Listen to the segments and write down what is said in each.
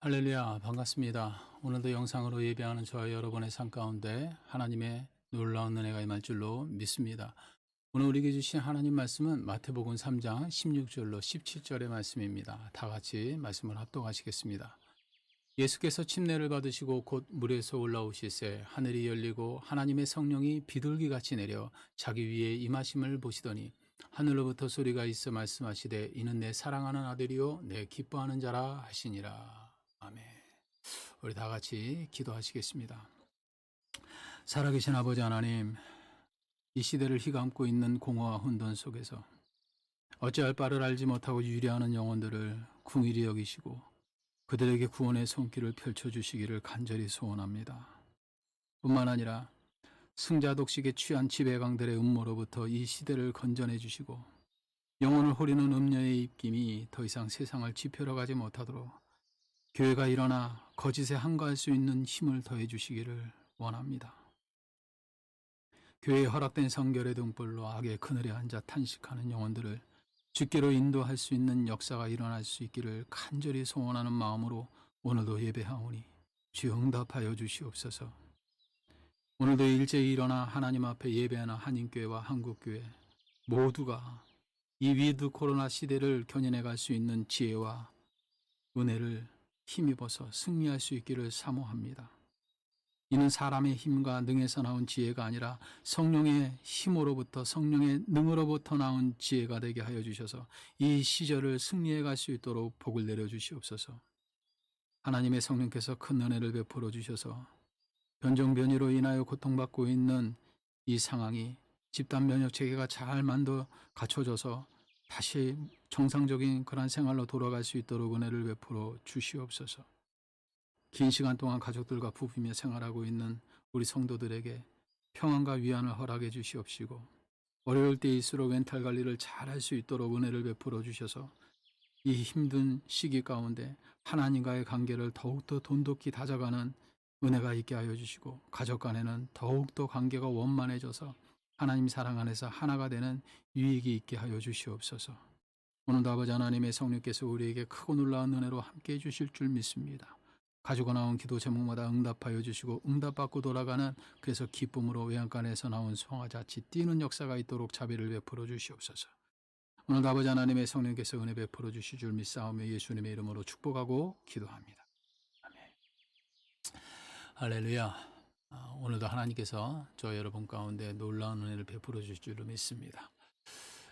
할렐루야, 반갑습니다. 오늘도 영상으로 예배하는 저와 여러분의 삶 가운데 하나님의 놀라운 은혜가 임할 줄로 믿습니다. 오늘 우리에게 주신 하나님 말씀은 마태복음 3장 16절로 17절의 말씀입니다. 다 같이 말씀을 합독하시겠습니다. 예수께서 침례를 받으시고 곧 물에서 올라오실새 하늘이 열리고 하나님의 성령이 비둘기같이 내려 자기 위에 임하심을 보시더니 하늘로부터 소리가 있어 말씀하시되 이는 내 사랑하는 아들이요 내 기뻐하는 자라 하시니라. 아멘. 우리 다 같이 기도하시겠습니다. 살아계신 아버지 하나님, 이 시대를 휘감고 있는 공허와 혼돈 속에서 어찌할 바를 알지 못하고 유리하는 영혼들을 궁일이 여기시고 그들에게 구원의 손길을 펼쳐주시기를 간절히 소원합니다. 뿐만 아니라 승자 독식에 취한 지배강들의 음모로부터 이 시대를 건져내 주시고 영혼을 호리는 음녀의 입김이 더 이상 세상을 지펴러 가지 못하도록 교회가 일어나 거짓에 항거할 수 있는 힘을 더해 주시기를 원합니다. 교회에 허락된 성결의 등불로 악의 그늘에 앉아 탄식하는 영혼들을 주께로 인도할 수 있는 역사가 일어날 수 있기를 간절히 소원하는 마음으로 오늘도 예배하오니 주여 응답하여 주시옵소서. 오늘도 일제히 일어나 하나님 앞에 예배하는 한인교회와 한국교회 모두가 이 위드 코로나 시대를 견인해 갈 수 있는 지혜와 은혜를 힘입어서 승리할 수 있기를 사모합니다. 이는 사람의 힘과 능에서 나온 지혜가 아니라 성령의 힘으로부터 성령의 능으로부터 나온 지혜가 되게 하여 주셔서 이 시절을 승리해 갈 수 있도록 복을 내려 주시옵소서. 하나님의 성령께서 큰 은혜를 베풀어 주셔서 변종변이로 인하여 고통받고 있는 이 상황이 집단 면역 체계가 잘 갖춰져서 다시 정상적인 그런 생활로 돌아갈 수 있도록 은혜를 베풀어 주시옵소서. 긴 시간 동안 가족들과 부비며 생활하고 있는 우리 성도들에게 평안과 위안을 허락해 주시옵시고 어려울 때일수록 멘탈 관리를 잘 할 수 있도록 은혜를 베풀어 주셔서 이 힘든 시기 가운데 하나님과의 관계를 더욱더 돈독히 다져가는 은혜가 있게 하여 주시고 가족 간에는 더욱더 관계가 원만해져서 하나님 사랑 안에서 하나가 되는 유익이 있게 하여 주시옵소서. 오늘도 아버지 하나님의 성령께서 우리에게 크고 놀라운 은혜로 함께해 주실 줄 믿습니다. 가지고 나온 기도 제목마다 응답하여 주시고 응답받고 돌아가는 그래서 기쁨으로 외양간에서 나온 송아지같이 뛰는 역사가 있도록 자비를 베풀어 주시옵소서. 오늘도 아버지 하나님의 성령께서 은혜 베풀어 주실 줄 믿사오며 예수님의 이름으로 축복하고 기도합니다. 아멘. 할렐루야. 오늘도 하나님께서 저 여러분 가운데 놀라운 은혜를 베풀어 주실 줄 믿습니다.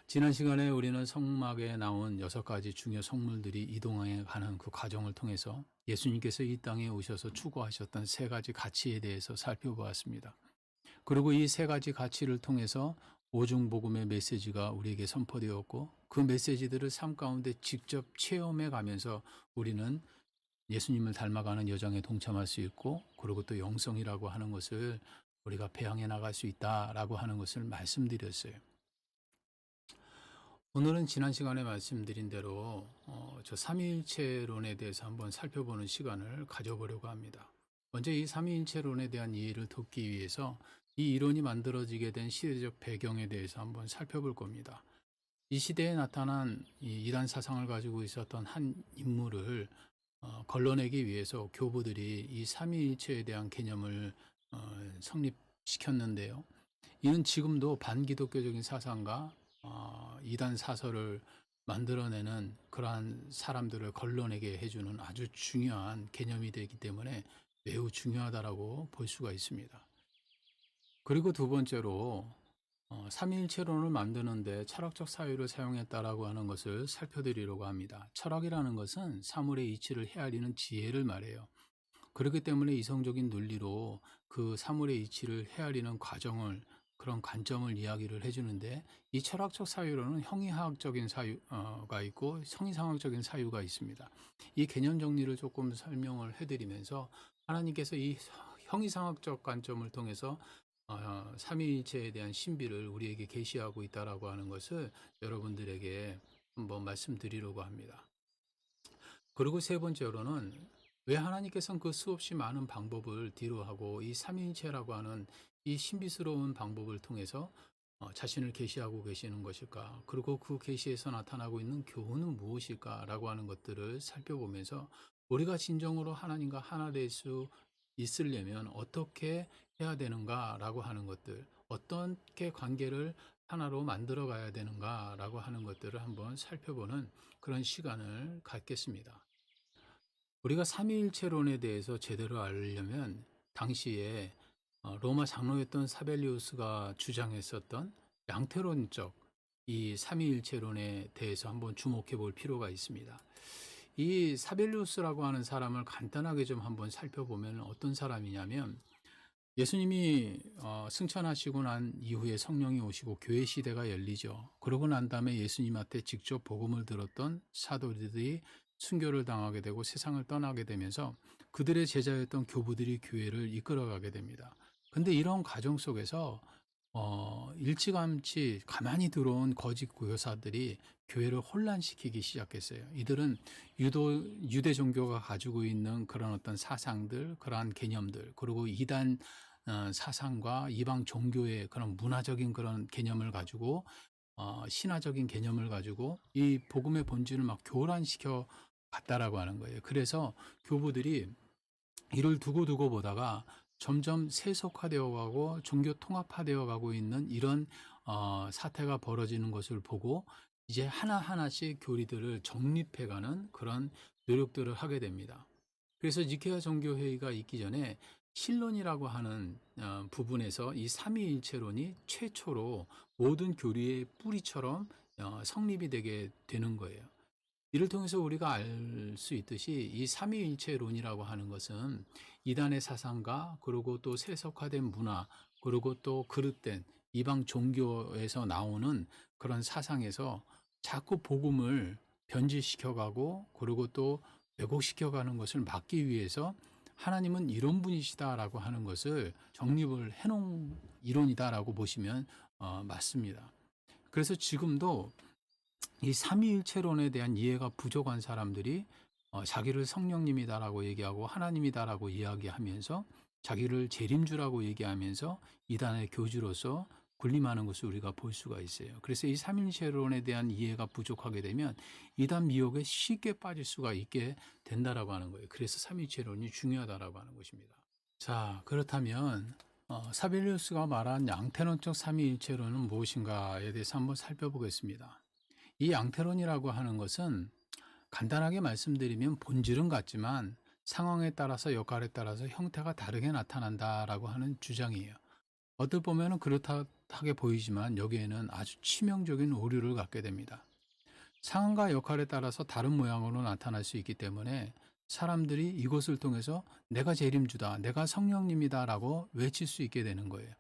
지난 시간에 우리는 성막에 나온 6가지 중요 성물들이 이동해 가는 그 과정을 통해서 예수님께서 이 땅에 오셔서 추구하셨던 3가지 가치에 대해서 살펴보았습니다. 그리고 이 3가지 가치를 통해서 오중복음의 메시지가 우리에게 선포되었고 그 메시지들을 삶 가운데 직접 체험해 가면서 우리는 예수님을 닮아가는 여정에 동참할 수 있고 그리고 또 영성이라고 하는 것을 우리가 배양해 나갈 수 있다라고 하는 것을 말씀드렸어요. 오늘은 지난 시간에 말씀드린 대로 저 삼위일체론에 대해서 한번 살펴보는 시간을 가져보려고 합니다. 먼저 이 삼위일체론에 대한 이해를 돕기 위해서 이 이론이 만들어지게 된 시대적 배경에 대해서 한번 살펴볼 겁니다. 이 시대에 나타난 이 이단 사상을 가지고 있었던 한 인물을 걸러내기 위해서 교부들이 이 삼위일체에 대한 개념을 성립시켰는데요. 이는 지금도 반기독교적인 사상과 이단 사설을 만들어내는 그러한 사람들을 걸러내게 해주는 아주 중요한 개념이 되기 때문에 매우 중요하다고 볼 수가 있습니다. 그리고 두 번째로 삼위일체론을 만드는데 철학적 사유를 사용했다라고 하는 것을 살펴드리려고 합니다. 철학이라는 것은 사물의 이치를 헤아리는 지혜를 말해요. 그렇기 때문에 이성적인 논리로 그 사물의 이치를 헤아리는 과정을 그런 관점을 이야기를 해주는데 이 철학적 사유로는 형이상학적인 사유가 있고 성이상학적인 사유가 있습니다. 이 개념 정리를 조금 설명을 해드리면서 하나님께서 이 형이상학적 관점을 통해서 삼위일체에 대한 신비를 우리에게 계시하고 있다라고 하는 것을 여러분들에게 한번 말씀드리려고 합니다. 그리고 세 번째로는 왜 하나님께서는 그 수없이 많은 방법을 뒤로하고 이 삼위일체라고 하는 이 신비스러운 방법을 통해서 자신을 계시하고 계시는 것일까? 그리고 그 계시에서 나타나고 있는 교훈은 무엇일까라고 하는 것들을 살펴보면서 우리가 진정으로 하나님과 하나 될 수 있으려면 어떻게 해야 되는가라고 하는 것들, 어떻게 관계를 하나로 만들어 가야 되는가라고 하는 것들을 한번 살펴보는 그런 시간을 갖겠습니다. 우리가 삼위일체론에 대해서 제대로 알려면 당시에 로마 장로였던 사벨리우스가 주장했었던 양태론적 이 삼위일체론에 대해서 한번 주목해 볼 필요가 있습니다. 이 사벨리우스라고 하는 사람을 간단하게 좀 한번 살펴보면 어떤 사람이냐면, 예수님이 승천하시고 난 이후에 성령이 오시고 교회 시대가 열리죠. 그러고 난 다음에 예수님한테 직접 복음을 들었던 사도들이 순교를 당하게 되고 세상을 떠나게 되면서 그들의 제자였던 교부들이 교회를 이끌어가게 됩니다. 근데 이런 과정 속에서 일찌감치 가만히 들어온 거짓 교사들이 교회를 혼란시키기 시작했어요. 이들은 유대 종교가 가지고 있는 그런 어떤 사상들, 그러한 개념들, 그리고 이단 사상과 이방 종교의 그런 문화적인 그런 개념을 가지고 신화적인 개념을 가지고 이 복음의 본질을 막 교란시켜 갔다라고 하는 거예요. 그래서 교부들이 이를 두고 보다가 점점 세속화되어 가고 종교 통합화되어 가고 있는 이런 사태가 벌어지는 것을 보고 이제 하나하나씩 교리들을 정립해 가는 그런 노력들을 하게 됩니다. 그래서 니케아 정교회의가 있기 전에 신론이라고 하는 부분에서 이 삼위일체론이 최초로 모든 교리의 뿌리처럼 성립이 되게 되는 거예요. 이를 통해서 우리가 알 수 있듯이 이 삼위일체론이라고 하는 것은 이단의 사상과 그리고 또 세속화된 문화, 그리고 또 그릇된 이방 종교에서 나오는 그런 사상에서 자꾸 복음을 변질시켜 가고 그리고 또 왜곡시켜 가는 것을 막기 위해서 하나님은 이런 분이시다라고 하는 것을 정립을 해 놓은 이론이다라고 보시면 맞습니다. 그래서 지금도 이 삼위일체론에 대한 이해가 부족한 사람들이 자기를 성령님이다라고 얘기하고 하나님이다라고 이야기하면서 자기를 재림주라고 얘기하면서 이단의 교주로서 군림하는 것을 우리가 볼 수가 있어요. 그래서 이 삼위일체론에 대한 이해가 부족하게 되면 이단 미혹에 쉽게 빠질 수가 있게 된다라고 하는 거예요. 그래서 삼위일체론이 중요하다라고 하는 것입니다. 자, 그렇다면 사벨리우스가 말한 양태론적 삼위일체론은 무엇인가에 대해서 한번 살펴보겠습니다. 이 양태론이라고 하는 것은 간단하게 말씀드리면 본질은 같지만 상황에 따라서 역할에 따라서 형태가 다르게 나타난다라고 하는 주장이에요. 어떨 보면 그렇다하게 보이지만 여기에는 아주 치명적인 오류를 갖게 됩니다. 상황과 역할에 따라서 다른 모양으로 나타날 수 있기 때문에 사람들이 이것을 통해서 내가 재림주다, 내가 성령님이다라고 외칠 수 있게 되는 거예요.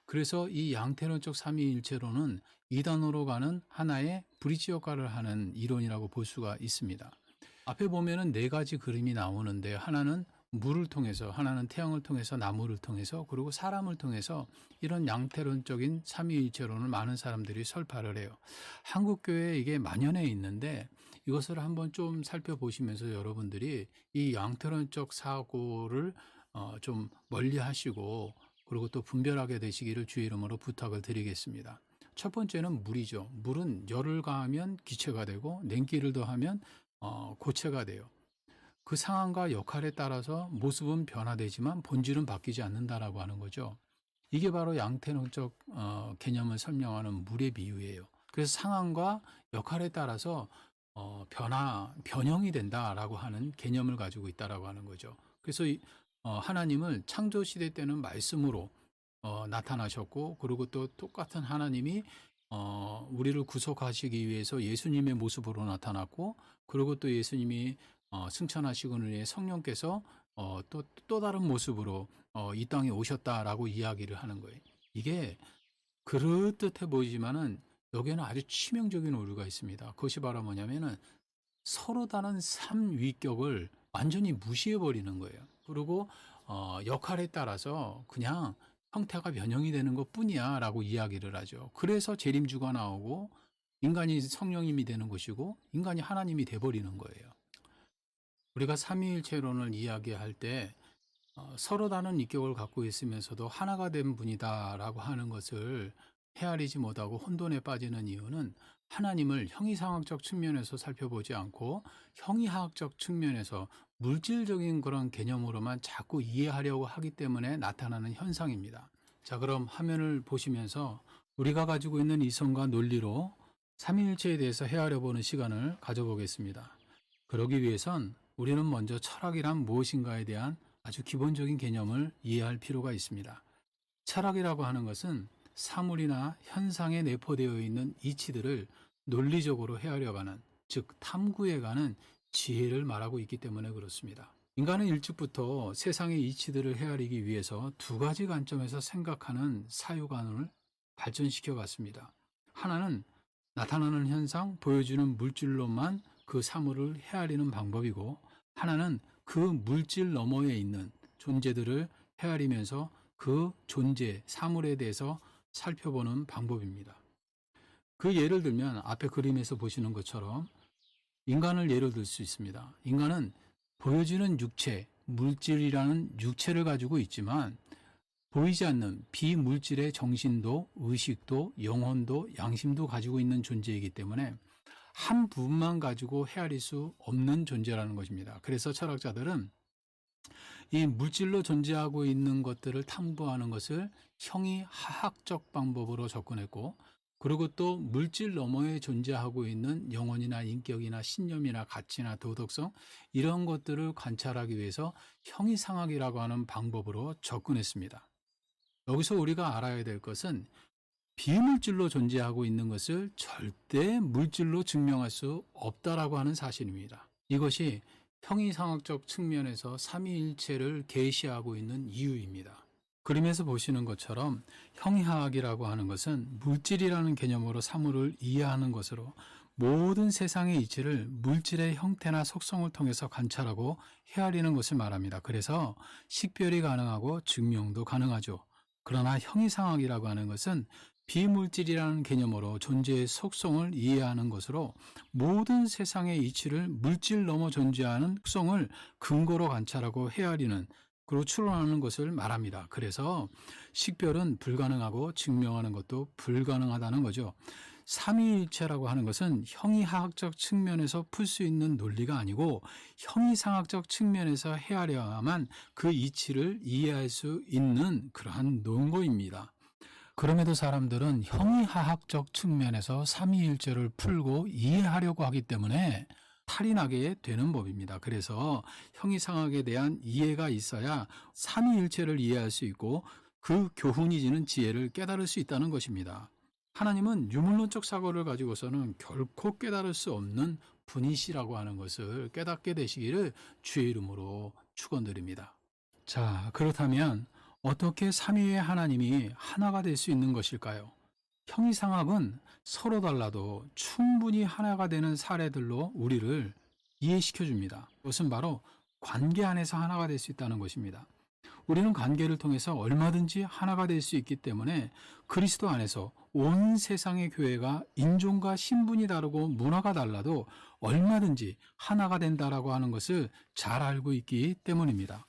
그래서 이 양태론적 삼위일체론은 이단으로 가는 하나의 브릿지 역할을 하는 이론이라고 볼 수가 있습니다. 앞에 보면은 네 가지 그림이 나오는데 하나는 물을 통해서, 하나는 태양을 통해서, 나무를 통해서, 그리고 사람을 통해서 이런 양태론적인 삼위일체론을 많은 사람들이 설파를 해요. 한국 교회에 이게 만연해 있는데 이것을 한번 좀 살펴보시면서 여러분들이 이 양태론적 사고를 좀 멀리 하시고 그리고 또 분별하게 되시기를 주의 이름으로 부탁을 드리겠습니다. 첫 번째는 물이죠. 물은 열을 가하면 기체가 되고 냉기를 더하면 고체가 돼요. 그 상황과 역할에 따라서 모습은 변화되지만 본질은 바뀌지 않는다라고 하는 거죠. 이게 바로 양태론적 개념을 설명하는 물의 비유예요. 그래서 상황과 역할에 따라서 변형이 된다라고 하는 개념을 가지고 있다라고 하는 거죠. 그래서 하나님을 창조 시대 때는 말씀으로 나타나셨고, 그리고 또 똑같은 하나님이 우리를 구속하시기 위해서 예수님의 모습으로 나타났고, 그리고 또 예수님이 승천하시고 후에 성령께서 또 다른 모습으로 이 땅에 오셨다라고 이야기를 하는 거예요. 이게 그럴듯해 보이지만은 여기에는 아주 치명적인 오류가 있습니다. 그것이 바로 뭐냐면은 서로 다른 삼위격을 완전히 무시해 버리는 거예요. 그리고 역할에 따라서 그냥 형태가 변형이 되는 것뿐이야라고 이야기를 하죠. 그래서 재림주가 나오고 인간이 성령님이 되는 것이고 인간이 하나님이 돼 버리는 거예요. 우리가 삼위일체론을 이야기할 때 서로 다른 인격을 갖고 있으면서도 하나가 된 분이다라고 하는 것을 헤아리지 못하고 혼돈에 빠지는 이유는 하나님을 형이상학적 측면에서 살펴보지 않고 형이하학적 측면에서 물질적인 그런 개념으로만 자꾸 이해하려고 하기 때문에 나타나는 현상입니다. 자, 그럼 화면을 보시면서 우리가 가지고 있는 이성과 논리로 삼위일체에 대해서 헤아려 보는 시간을 가져보겠습니다. 그러기 위해선 우리는 먼저 철학이란 무엇인가에 대한 아주 기본적인 개념을 이해할 필요가 있습니다. 철학이라고 하는 것은 사물이나 현상에 내포되어 있는 이치들을 논리적으로 헤아려가는, 즉 탐구해가는 지혜를 말하고 있기 때문에 그렇습니다. 인간은 일찍부터 세상의 이치들을 헤아리기 위해서 두 가지 관점에서 생각하는 사유관을 발전시켜 갔습니다. 하나는 나타나는 현상, 보여주는 물질로만 그 사물을 헤아리는 방법이고, 하나는 그 물질 너머에 있는 존재들을 헤아리면서 그 존재, 사물에 대해서 살펴보는 방법입니다. 그 예를 들면 앞에 그림에서 보시는 것처럼 인간을 예로 들 수 있습니다. 인간은 보여지는 육체, 물질이라는 육체를 가지고 있지만 보이지 않는 비물질의 정신도, 의식도, 영혼도, 양심도 가지고 있는 존재이기 때문에 한 부분만 가지고 헤아릴 수 없는 존재라는 것입니다. 그래서 철학자들은 이 물질로 존재하고 있는 것들을 탐구하는 것을 형이하학적 방법으로 접근했고, 그리고 또 물질 너머에 존재하고 있는 영혼이나 인격이나 신념이나 가치나 도덕성, 이런 것들을 관찰하기 위해서 형이상학이라고 하는 방법으로 접근했습니다. 여기서 우리가 알아야 될 것은 비물질로 존재하고 있는 것을 절대 물질로 증명할 수 없다라고 하는 사실입니다. 이것이 형이상학적 측면에서 삼위일체를 계시하고 있는 이유입니다. 그림에서 보시는 것처럼 형이하학이라고 하는 것은 물질이라는 개념으로 사물을 이해하는 것으로 모든 세상의 이치를 물질의 형태나 속성을 통해서 관찰하고 헤아리는 것을 말합니다. 그래서 식별이 가능하고 증명도 가능하죠. 그러나 형이상학이라고 하는 것은 비물질이라는 개념으로 존재의 속성을 이해하는 것으로 모든 세상의 이치를 물질 넘어 존재하는 속성을 근거로 관찰하고 헤아리는, 그리고 추론하는 것을 말합니다. 그래서 식별은 불가능하고 증명하는 것도 불가능하다는 거죠. 삼위일체라고 하는 것은 형이하학적 측면에서 풀 수 있는 논리가 아니고 형이상학적 측면에서 헤아려야만 그 이치를 이해할 수 있는 그러한 논거입니다. 그럼에도 사람들은 형이하학적 측면에서 삼위일체를 풀고 이해하려고 하기 때문에 탈이 나게 되는 법입니다. 그래서 형이상학에 대한 이해가 있어야 삼위일체를 이해할 수 있고 그 교훈이 지는 지혜를 깨달을 수 있다는 것입니다. 하나님은 유물론적 사고를 가지고서는 결코 깨달을 수 없는 분이시라고 하는 것을 깨닫게 되시기를 주의 이름으로 축원드립니다. 자, 그렇다면 어떻게 삼위의 하나님이 하나가 될 수 있는 것일까요? 형이상학은 서로 달라도 충분히 하나가 되는 사례들로 우리를 이해시켜 줍니다. 그것은 바로 관계 안에서 하나가 될 수 있다는 것입니다. 우리는 관계를 통해서 얼마든지 하나가 될 수 있기 때문에 그리스도 안에서 온 세상의 교회가 인종과 신분이 다르고 문화가 달라도 얼마든지 하나가 된다라고 하는 것을 잘 알고 있기 때문입니다.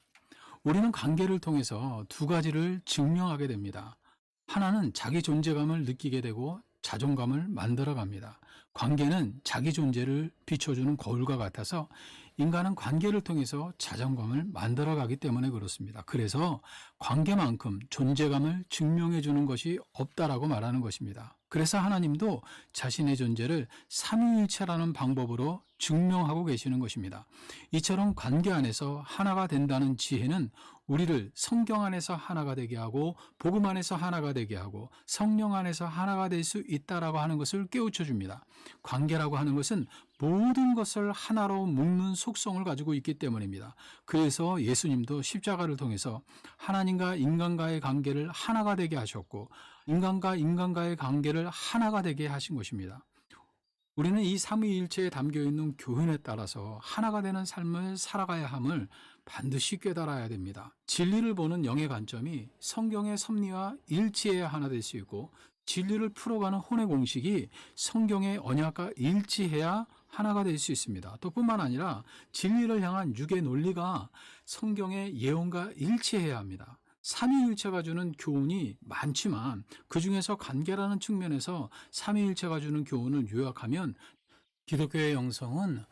우리는 관계를 통해서 두 가지를 증명하게 됩니다. 하나는 자기 존재감을 느끼게 되고 자존감을 만들어 갑니다. 관계는 자기 존재를 비춰주는 거울과 같아서 인간은 관계를 통해서 자존감을 만들어 가기 때문에 그렇습니다. 그래서 관계만큼 존재감을 증명해 주는 것이 없다라고 말하는 것입니다. 그래서 하나님도 자신의 존재를 삼위일체라는 방법으로 증명하고 계시는 것입니다. 이처럼 관계 안에서 하나가 된다는 지혜는 우리를 성경 안에서 하나가 되게 하고 복음 안에서 하나가 되게 하고 성령 안에서 하나가 될 수 있다라고 하는 것을 깨우쳐 줍니다. 관계라고 하는 것은 모든 것을 하나로 묶는 속성을 가지고 있기 때문입니다. 그래서 예수님도 십자가를 통해서 하나님과 인간과의 관계를 하나가 되게 하셨고 인간과 인간과의 관계를 하나가 되게 하신 것입니다. 우리는 이 삼위일체에 담겨 있는 교훈에 따라서 하나가 되는 삶을 살아가야 함을 반드시 깨달아야 됩니다. 진리를 보는 영의 관점이 성경의 섭리와 일치해야 하나 될 수 있고 진리를 풀어가는 혼의 공식이 성경의 언약과 일치해야 하나가 될 수 있습니다. 또 뿐만 아니라 진리를 향한 육의 논리가 성경의 예언과 일치해야 합니다. 삼위일체가 주는 교훈이 많지만 그중에서 관계라는 측면에서 삼위일체가 주는 교훈을 요약하면 기독교의 영성은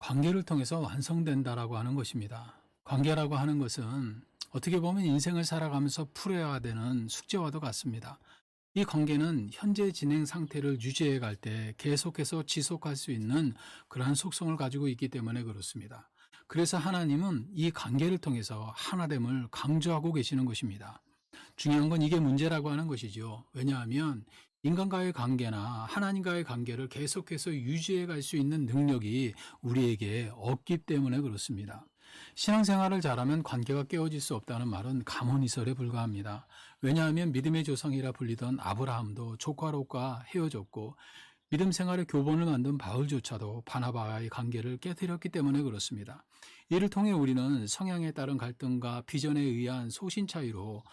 관계를 통해서 완성된다라고 하는 것입니다. 관계라고 하는 것은 어떻게 보면 인생을 살아가면서 풀어야 되는 숙제와도 같습니다. 이 관계는 현재 진행 상태를 유지해 갈 때 계속해서 지속할 수 있는 그러한 속성을 가지고 있기 때문에 그렇습니다. 그래서 하나님은 이 관계를 통해서 하나됨을 강조하고 계시는 것입니다. 중요한 건 이게 문제라고 하는 것이죠. 왜냐하면 인간과의 관계나 하나님과의 관계를 계속해서 유지해 갈 수 있는 능력이 우리에게 없기 때문에 그렇습니다. 신앙생활을 잘하면 관계가 깨어질 수 없다는 말은 가문이설에 불과합니다. 왜냐하면 믿음의 조상이라 불리던 아브라함도 조카 롯과 헤어졌고 믿음 생활의 교본을 만든 바울조차도 바나바와의 관계를 깨뜨렸기 때문에 그렇습니다. 이를 통해 우리는 성향에 따른 갈등과 비전에 의한 소신 차이로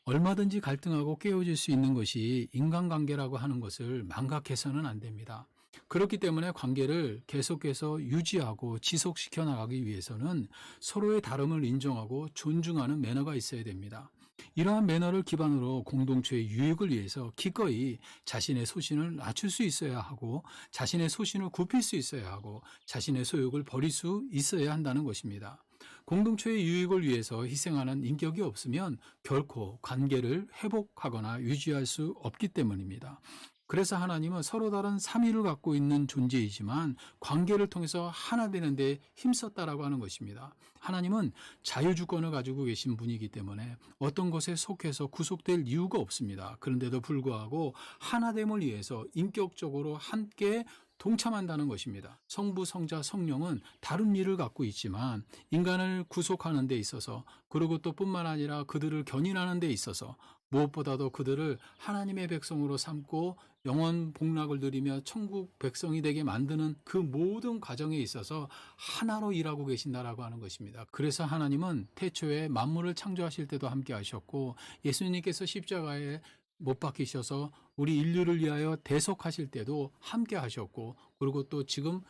얼마든지 갈등하고 깨어질 수 있는 것이 인간관계라고 하는 것을 망각해서는 안 됩니다. 그렇기 때문에 관계를 계속해서 유지하고 지속시켜 나가기 위해서는 서로의 다름을 인정하고 존중하는 매너가 있어야 됩니다. 이러한 매너를 기반으로 공동체의 유익을 위해서 기꺼이 자신의 소신을 낮출 수 있어야 하고 자신의 소신을 굽힐 수 있어야 하고 자신의 소욕을 버릴 수 있어야 한다는 것입니다. 공동체의 유익을 위해서 희생하는 인격이 없으면 결코 관계를 회복하거나 유지할 수 없기 때문입니다. 그래서 하나님은 서로 다른 삼위를 갖고 있는 존재이지만 관계를 통해서 하나 되는 데 힘썼다라고 하는 것입니다. 하나님은 자유주권을 가지고 계신 분이기 때문에 어떤 것에 속해서 구속될 이유가 없습니다. 그런데도 불구하고 하나됨을 위해서 인격적으로 함께 동참한다는 것입니다. 성부, 성자, 성령은 다른 일을 갖고 있지만 인간을 구속하는 데 있어서 그리고 또 뿐만 아니라 그들을 견인하는 데 있어서 무엇보다도 그들을 하나님의 백성으로 삼고 영원 복락을 누리며 천국 백성이 되게 만드는 그 모든 과정에 있어서 하나로 일하고 계신다라고 하는 것입니다. 그래서 하나님은 태초에 만물을 창조하실 때도 함께 하셨고 예수님께서 십자가에 못 박히셔서 우리 인류를 위하여 대속하실 때도 함께 하셨고 그리고 또 지금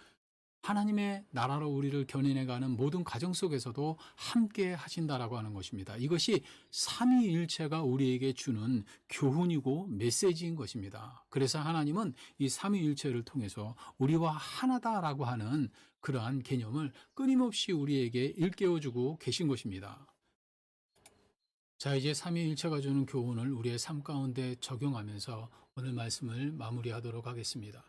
하나님의 나라로 우리를 견인해가는 모든 과정 속에서도 함께 하신다라고 하는 것입니다. 이것이 삼위일체가 우리에게 주는 교훈이고 메시지인 것입니다. 그래서 하나님은 이 삼위일체를 통해서 우리와 하나다라고 하는 그러한 개념을 끊임없이 우리에게 일깨워주고 계신 것입니다. 자, 이제 삼위일체가 주는 교훈을 우리의 삶 가운데 적용하면서 오늘 말씀을 마무리하도록 하겠습니다.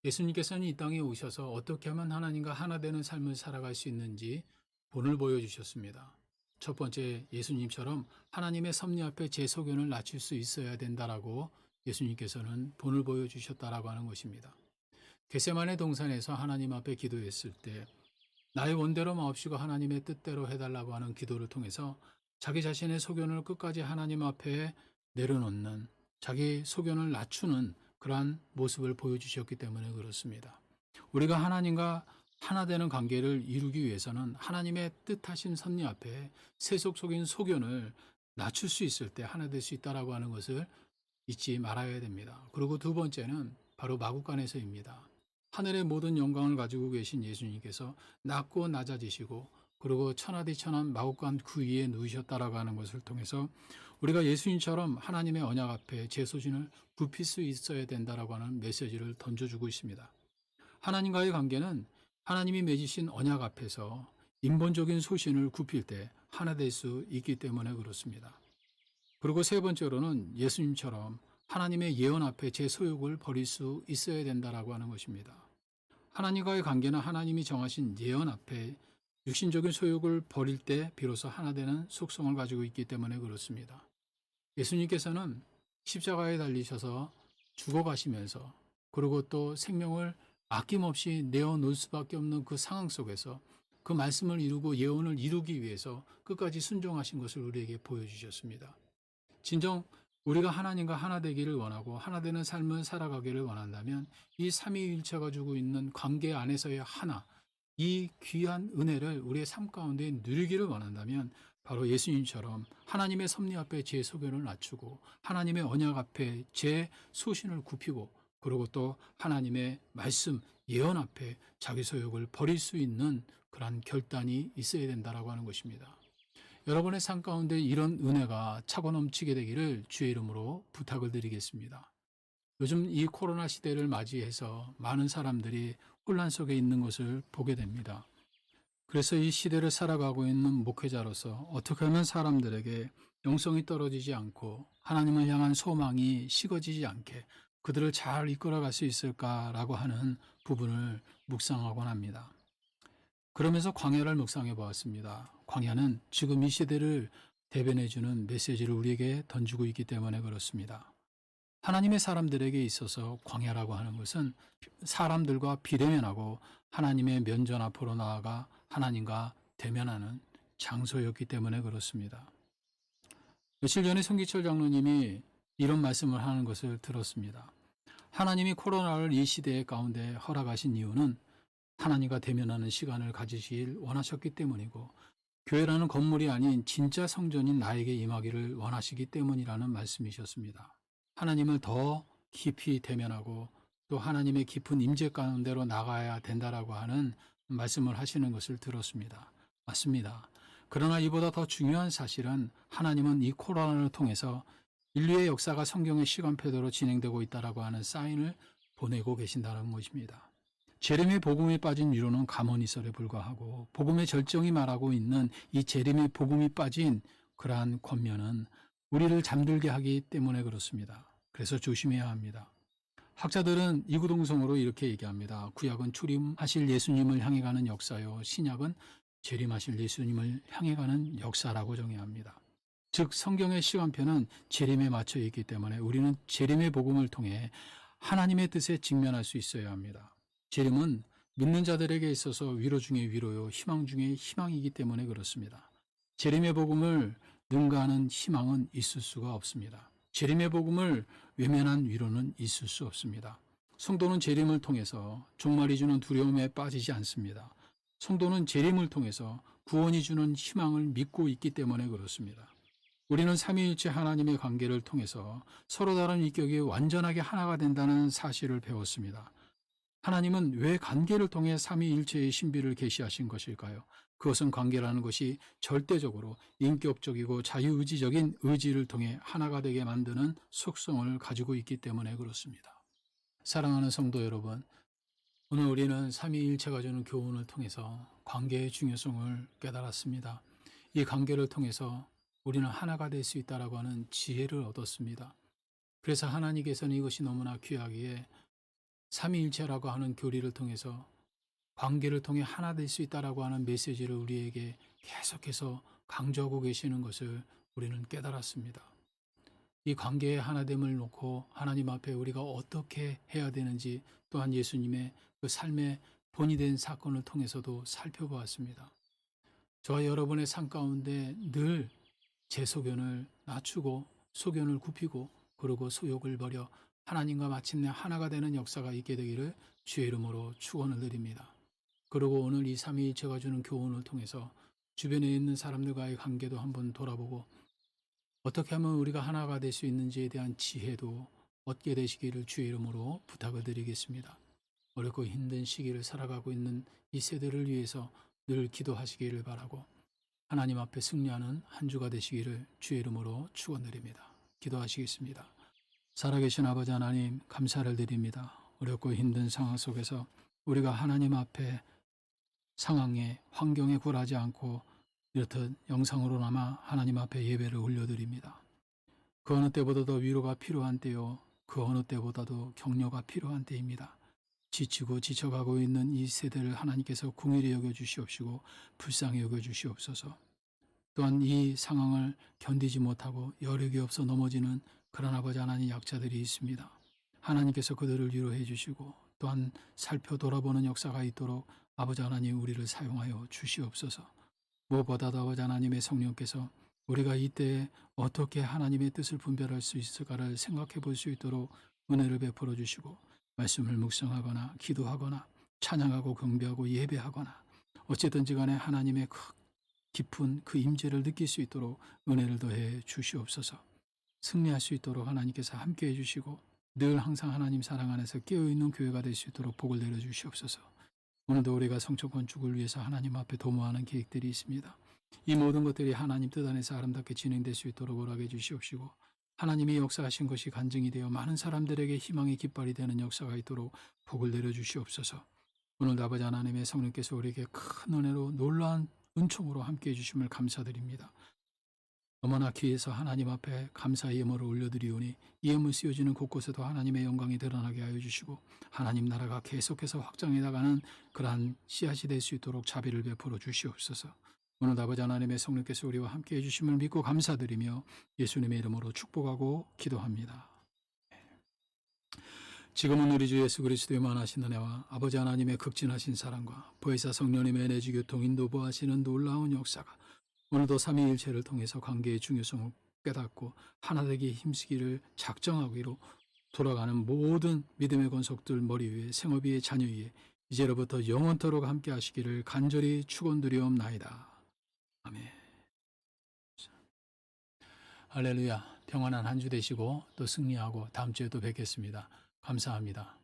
예수님께서는 이 땅에 오셔서 어떻게 하면 하나님과 하나 되는 삶을 살아갈 수 있는지 본을 보여주셨습니다. 첫 번째, 예수님처럼 하나님의 섭리 앞에 제 소견을 낮출 수 있어야 된다라고 예수님께서는 본을 보여주셨다라고 하는 것입니다. 겟세마네 동산에서 하나님 앞에 기도했을 때 나의 원대로 마옵시고 하나님의 뜻대로 해달라고 하는 기도를 통해서 자기 자신의 소견을 끝까지 하나님 앞에 내려놓는 자기 소견을 낮추는 그러한 모습을 보여주셨기 때문에 그렇습니다. 우리가 하나님과 하나 되는 관계를 이루기 위해서는 하나님의 뜻하신 섭리 앞에 세속 속인 소견을 낮출 수 있을 때 하나 될 수 있다라고 하는 것을 잊지 말아야 됩니다. 그리고 두 번째는 바로 마구간에서입니다. 하늘의 모든 영광을 가지고 계신 예수님께서 낮고 낮아지시고 그리고 천하디천한 마구간 그 위에 누우셨다라고 하는 것을 통해서 우리가 예수님처럼 하나님의 언약 앞에 제 소신을 굽힐 수 있어야 된다라고 하는 메시지를 던져주고 있습니다. 하나님과의 관계는 하나님이 맺으신 언약 앞에서 인본적인 소신을 굽힐 때 하나 될 수 있기 때문에 그렇습니다. 그리고 세 번째로는 예수님처럼 하나님의 예언 앞에 제 소욕을 버릴 수 있어야 된다라고 하는 것입니다. 하나님과의 관계는 하나님이 정하신 예언 앞에 육신적인 소욕을 버릴 때 비로소 하나 되는 속성을 가지고 있기 때문에 그렇습니다. 예수님께서는 십자가에 달리셔서 죽어가시면서 그리고 또 생명을 아낌없이 내어놓을 수밖에 없는 그 상황 속에서 그 말씀을 이루고 예언을 이루기 위해서 끝까지 순종하신 것을 우리에게 보여주셨습니다. 진정 우리가 하나님과 하나 되기를 원하고 하나 되는 삶을 살아가기를 원한다면 이 삼위일체가 주고 있는 관계 안에서의 하나, 이 귀한 은혜를 우리의 삶 가운데 누리기를 원한다면 바로 예수님처럼 하나님의 섭리 앞에 제 소견을 낮추고 하나님의 언약 앞에 제 소신을 굽히고 그리고 또 하나님의 말씀, 예언 앞에 자기 소욕을 버릴 수 있는 그러한 결단이 있어야 된다라고 하는 것입니다. 여러분의 삶 가운데 이런 은혜가 차고 넘치게 되기를 주의 이름으로 부탁을 드리겠습니다. 요즘 이 코로나 시대를 맞이해서 많은 사람들이 혼란 속에 있는 것을 보게 됩니다. 그래서 이 시대를 살아가고 있는 목회자로서 어떻게 하면 사람들에게 영성이 떨어지지 않고 하나님을 향한 소망이 식어지지 않게 그들을 잘 이끌어갈 수 있을까라고 하는 부분을 묵상하곤 합니다. 그러면서 광야를 묵상해 보았습니다. 광야는 지금 이 시대를 대변해주는 메시지를 우리에게 던지고 있기 때문에 그렇습니다. 하나님의 사람들에게 있어서 광야라고 하는 것은 사람들과 비대면하고 하나님의 면전 앞으로 나아가 하나님과 대면하는 장소였기 때문에 그렇습니다. 며칠 전에 송기철 장로님이 이런 말씀을 하는 것을 들었습니다. 하나님이 코로나를 이 시대 가운데 허락하신 이유는 하나님과 대면하는 시간을 가지시길 원하셨기 때문이고 교회라는 건물이 아닌 진짜 성전인 나에게 임하기를 원하시기 때문이라는 말씀이셨습니다. 하나님을 더 깊이 대면하고 또 하나님의 깊은 임재 가운데로 나가야 된다라고 하는 말씀을 하시는 것을 들었습니다. 맞습니다. 그러나 이보다 더 중요한 사실은 하나님은 이 코로나를 통해서 인류의 역사가 성경의 시간표대로 진행되고 있다라고 하는 사인을 보내고 계신다는 것입니다. 재림의 복음이 빠진 위로는 가문이설에 불과하고 복음의 절정이 말하고 있는 이 재림의 복음이 빠진 그러한 권면은 우리를 잠들게 하기 때문에 그렇습니다. 그래서 조심해야 합니다. 학자들은 이구동성으로 이렇게 얘기합니다. 구약은 출임하실 예수님을 향해 가는 역사요. 신약은 재림하실 예수님을 향해 가는 역사라고 정의합니다. 즉 성경의 시간표는 재림에 맞춰 있기 때문에 우리는 재림의 복음을 통해 하나님의 뜻에 직면할 수 있어야 합니다. 재림은 믿는 자들에게 있어서 위로 중에 위로요, 희망 중에 희망이기 때문에 그렇습니다. 재림의 복음을 능가하는 희망은 있을 수가 없습니다. 재림의 복음을 외면한 위로는 있을 수 없습니다. 성도는 재림을 통해서 종말이 주는 두려움에 빠지지 않습니다. 성도는 재림을 통해서 구원이 주는 희망을 믿고 있기 때문에 그렇습니다. 우리는 삼위일체 하나님의 관계를 통해서 서로 다른 인격이 완전하게 하나가 된다는 사실을 배웠습니다. 하나님은 왜 관계를 통해 삼위일체의 신비를 계시하신 것일까요? 그것은 관계라는 것이 절대적으로 인격적이고 자유의지적인 의지를 통해 하나가 되게 만드는 속성을 가지고 있기 때문에 그렇습니다. 사랑하는 성도 여러분, 오늘 우리는 삼위일체가 주는 교훈을 통해서 관계의 중요성을 깨달았습니다. 이 관계를 통해서 우리는 하나가 될 수 있다라고 하는 지혜를 얻었습니다. 그래서 하나님께서는 이것이 너무나 귀하기에 삼위일체라고 하는 교리를 통해서 관계를 통해 하나 될 수 있다라고 하는 메시지를 우리에게 계속해서 강조하고 계시는 것을 우리는 깨달았습니다. 이 관계의 하나됨을 놓고 하나님 앞에 우리가 어떻게 해야 되는지 또한 예수님의 그 삶의 본이 된 사건을 통해서도 살펴보았습니다. 저와 여러분의 삶 가운데 늘 제 소견을 낮추고 소견을 굽히고 그리고 소욕을 버려 하나님과 마침내 하나가 되는 역사가 있게 되기를 주의 이름으로 축원을 드립니다. 그리고 오늘 이 삼위일체가 주는 교훈을 통해서 주변에 있는 사람들과의 관계도 한번 돌아보고 어떻게 하면 우리가 하나가 될 수 있는지에 대한 지혜도 얻게 되시기를 주의 이름으로 부탁을 드리겠습니다. 어렵고 힘든 시기를 살아가고 있는 이 세대를 위해서 늘 기도하시기를 바라고 하나님 앞에 승리하는 한 주가 되시기를 주의 이름으로 축원드립니다. 기도하시겠습니다. 살아계신 아버지 하나님 감사를 드립니다. 어렵고 힘든 상황 속에서 우리가 하나님 앞에 상황에 환경에 굴하지 않고 이렇듯 영상으로나마 하나님 앞에 예배를 올려드립니다. 그 어느 때보다도 위로가 필요한 때요. 그 어느 때보다도 격려가 필요한 때입니다. 지치고 지쳐가고 있는 이 세대를 하나님께서 긍휼히 여겨주시옵시고 불쌍히 여겨주시옵소서. 또한 이 상황을 견디지 못하고 여력이 없어 넘어지는 그런 아버지 하나님 약자들이 있습니다. 하나님께서 그들을 위로해 주시고 또한 살펴 돌아보는 역사가 있도록 아버지 하나님 우리를 사용하여 주시옵소서. 무엇보다도 아버지 하나님의 성령께서 우리가 이때에 어떻게 하나님의 뜻을 분별할 수 있을까를 생각해 볼 수 있도록 은혜를 베풀어 주시고 말씀을 묵상하거나 기도하거나 찬양하고 경배하고 예배하거나 어쨌든지 간에 하나님의 깊은 그 임재를 느낄 수 있도록 은혜를 더해 주시옵소서. 승리할 수 있도록 하나님께서 함께해 주시고 늘 항상 하나님 사랑 안에서 깨어있는 교회가 될 수 있도록 복을 내려 주시옵소서. 오늘도 우리가 성청 건축을 위해서 하나님 앞에 도모하는 계획들이 있습니다. 이 모든 것들이 하나님 뜻 안에서 아름답게 진행될 수 있도록 허락해 주시옵시고 하나님이 역사하신 것이 간증이 되어 많은 사람들에게 희망의 깃발이 되는 역사가 있도록 복을 내려 주시옵소서. 오늘도 아버지 하나님의 성령께서 우리에게 큰 은혜로 놀라운 은총으로 함께해 주심을 감사드립니다. 너무나 귀해서 하나님 앞에 감사의 예물을 올려드리오니 이 예물 쓰여지는 곳곳에도 하나님의 영광이 드러나게 하여 주시고 하나님 나라가 계속해서 확장해 나가는 그러한 씨앗이 될 수 있도록 자비를 베풀어 주시옵소서. 오늘 아버지 하나님의 성령께서 우리와 함께해 주심을 믿고 감사드리며 예수님의 이름으로 축복하고 기도합니다. 지금은 우리 주 예수 그리스도의 만하신 은혜와 아버지 하나님의 극진하신 사랑과 보혜사 성령님의 내주교통 인도보하시는 놀라운 역사가 오늘도 삼위일체를 통해서 관계의 중요성을 깨닫고 하나되기 힘쓰기를 작정하기로 돌아가는 모든 믿음의 권속들 머리 위에 생업 위에 자녀 위에 이제로부터 영원토록 함께 하시기를 간절히 축원드리옵나이다. 아멘. 할렐루야. 평안한 한 주 되시고 또 승리하고 다음 주에 또 뵙겠습니다. 감사합니다.